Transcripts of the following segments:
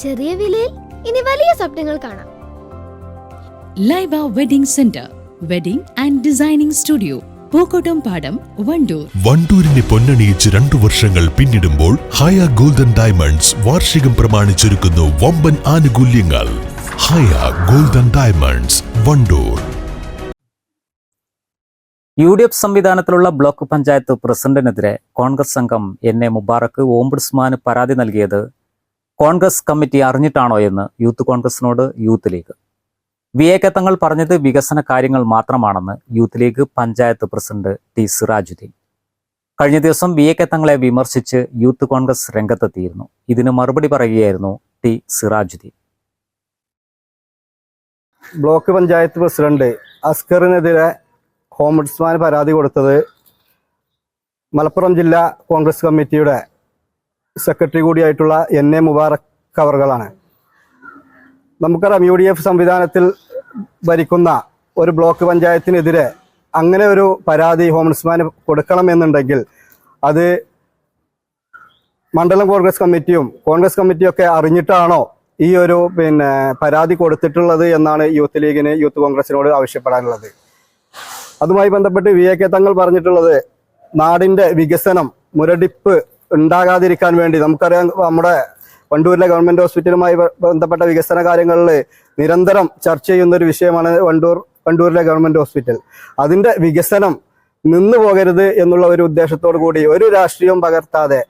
ചെറിയ വിലയിൽ ഇനി വലിയ സ്വപ്നങ്ങൾ കാണാം. Laiba wedding centre, wedding and designing studio, Pookkottumpadam, Wandoor. വണ്ടൂരിനെ പൊന്നണിയിച്ച് 2 വർഷങ്ങൾ പിന്നിടുമ്പോൾ ഹയ ഗോൾഡൻ ഡയമണ്ട്സ് വാർഷികം പ്രമാണിച്ചൊരുക്കുന്നു വമ്പൻ ആനുകൂല്യങ്ങൾ. ഹയ ഗോൾഡൻ ഡയമണ്ട്സ്, വണ്ടൂർ. UDF സംവിധാനത്തിലുള്ള ബ്ലോക്ക് പഞ്ചായത്ത് പ്രസിഡന്റിനെതിരെ കോൺഗ്രസ് അംഗം NA മുബാറക്ക് ഓംബുഡ്സ്മാന് പരാതി നൽകിയത് കോൺഗ്രസ് കമ്മിറ്റി അറിഞ്ഞിട്ടാണോ എന്ന് യൂത്ത് കോൺഗ്രസിനോട് യൂത്ത് ലീഗ്. VA തങ്ങൾ പറഞ്ഞത് വികസന കാര്യങ്ങൾ മാത്രമാണെന്ന് youth league panchayat president T Sirajuddin. കഴിഞ്ഞ ദിവസം VA തങ്ങളെ വിമർശിച്ച് യൂത്ത് കോൺഗ്രസ് രംഗത്തെത്തിയിരുന്നു. ഇതിന് മറുപടി പറയുകയായിരുന്നു T Sirajuddin. Block panchayat president അസ്കറിനെതിരെ ഓംബുഡ്സ്മാൻ പരാതി കൊടുത്തത് മലപ്പുറം ജില്ലാ കോൺഗ്രസ് കമ്മിറ്റിയുടെ സെക്രട്ടറി കൂടിയായിട്ടുള്ള NA മുബാറക്ക് അവർകളാണ്. നമുക്കറിയാം, UDF സംവിധാനത്തിൽ ഭരിക്കുന്ന ഒരു ബ്ലോക്ക് പഞ്ചായത്തിനെതിരെ അങ്ങനെ ഒരു പരാതി ഓംബുഡ്സ്മാന് കൊടുക്കണമെന്നുണ്ടെങ്കിൽ അത് മണ്ഡലം കോൺഗ്രസ് കമ്മിറ്റിയും കോൺഗ്രസ് കമ്മിറ്റിയൊക്കെ അറിഞ്ഞിട്ടാണോ ഈ ഒരു പരാതി കൊടുത്തിട്ടുള്ളത് എന്നാണ് യൂത്ത് കോൺഗ്രസിനോട് ആവശ്യപ്പെടാനുള്ളത്. അതുമായി ബന്ധപ്പെട്ട് VA തങ്ങൾ പറഞ്ഞിട്ടുള്ളത് നാടിൻ്റെ വികസനം മുരടിപ്പ് ഉണ്ടാകാതിരിക്കാൻ വേണ്ടി, നമുക്കറിയാം നമ്മുടെ വണ്ടൂരിലെ ഗവൺമെൻറ് ഹോസ്പിറ്റലുമായി ബന്ധപ്പെട്ട വികസന കാര്യങ്ങളിൽ നിരന്തരം ചർച്ച ചെയ്യുന്നൊരു വിഷയമാണ് വണ്ടൂരിലെ ഗവൺമെൻറ് ഹോസ്പിറ്റൽ. അതിൻ്റെ വികസനം നിന്നു പോകരുത് എന്നുള്ള ഒരു ഉദ്ദേശത്തോടു കൂടി ഒരു രാഷ്ട്രീയവും പകർത്താതെ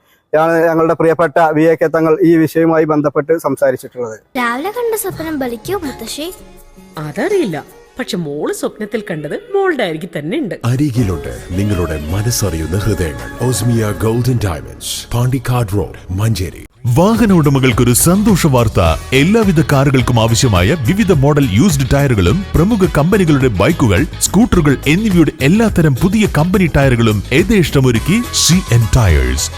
ഞങ്ങളുടെ പ്രിയപ്പെട്ട VA തങ്ങൾ ഈ വിഷയവുമായി ബന്ധപ്പെട്ട് സംസാരിച്ചിട്ടുള്ളത്. രാവിലെ കണ്ട സ്വപ്നം ബലിക്കോ മുത്തശ്ശി? അതറിയില്ല, പക്ഷെ മോള് സ്വപ്നത്തിൽ കണ്ടത് മോളുടെ അരികിൽ തന്നെ ഉണ്ട്. അരികിലുണ്ട് നിങ്ങളുടെ മനസ്സറിയുന്ന ഹൃദയങ്ങൾ. Osmia golden diamonds, Pandikkad road, Manjeri. വാഹന ഉടമകൾക്കൊരു സന്തോഷ വാർത്ത. എല്ലാവിധ കാറുകൾക്കും ആവശ്യമായ വിവിധ മോഡൽ യൂസ്ഡ് ടയറുകളും പ്രമുഖ കമ്പനികളുടെ ബൈക്കുകൾ, സ്കൂട്ടറുകൾ എന്നിവയുടെ എല്ലാത്തരം പുതിയ കമ്പനി ടയറുകളും യഥേഷ്ടമൊരുക്കി CN ടയേഴ്സ്.